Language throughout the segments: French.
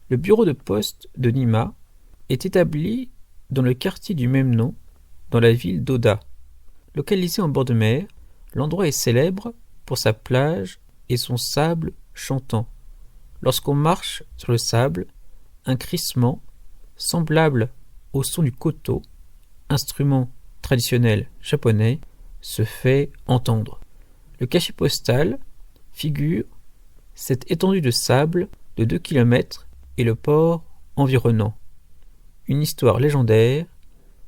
Le bureau de poste de Nîmes est établi dans le quartier du même nom, dans la ville d'Oda. Localisé en bord de mer, l'endroit est célèbre pour sa plage et son sable chantant. Lorsqu'on marche sur le sable, un crissement, semblable au son du koto, instrument traditionnel japonais, se fait entendre. Le cachet postal figure cette étendue de sable de 2 km et le port environnant. Une histoire légendaire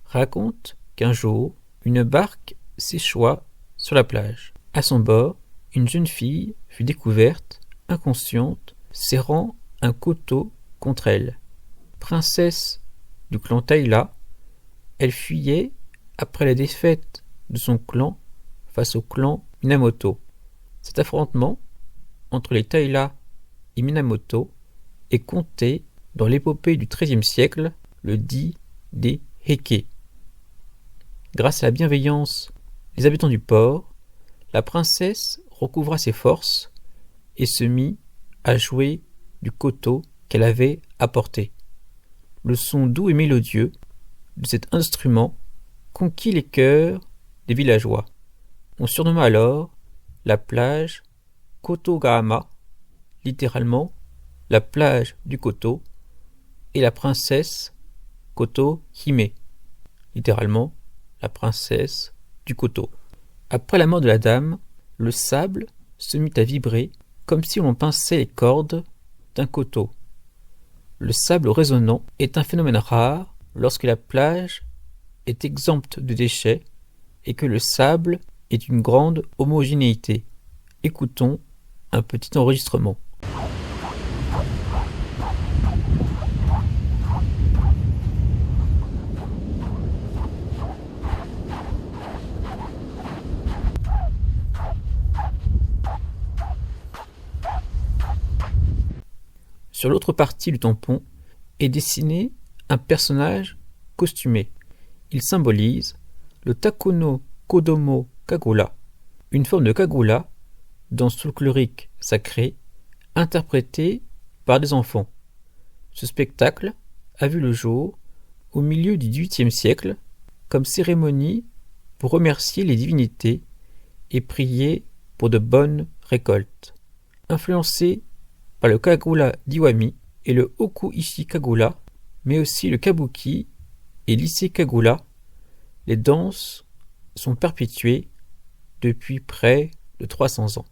raconte qu'un jour, une barque s'échoua sur la plage. À son bord, une jeune fille fut découverte, inconsciente, serrant un koto contre elle. Princesse du clan Taila, elle fuyait après la défaite de son clan face au clan Minamoto. Cet affrontement entre les Taila et Minamoto est compté dans l'épopée du XIIIe siècle, le dit des Heike. Grâce à la bienveillance des habitants du port, la princesse recouvra ses forces et se mit à jouer du koto qu'elle avait apporté. Le son doux et mélodieux de cet instrument conquit les cœurs des villageois. On surnomma alors la plage Kotogahama, littéralement la plage du koto, et la princesse Koto Hime, littéralement la princesse du koto. Après la mort de la dame, le sable se mit à vibrer comme si l'on pinçait les cordes d'un koto. Le sable résonnant est un phénomène rare lorsque la plage est exempte de déchets et que le sable est d'une grande homogénéité. Écoutons un petit enregistrement. Sur l'autre partie du tampon est dessiné un personnage costumé. Il symbolise le Takono Kodomo Kagura, une forme de kagura, danse folklorique sacrée, interprétée par des enfants. Ce spectacle a vu le jour au milieu du XVIIIe siècle comme cérémonie pour remercier les divinités et prier pour de bonnes récoltes. Influencé par le kagura d'Iwami et le Hoku-ishi kagura, mais aussi le kabuki et l'Issei kagura, les danses sont perpétuées depuis près de 300 ans.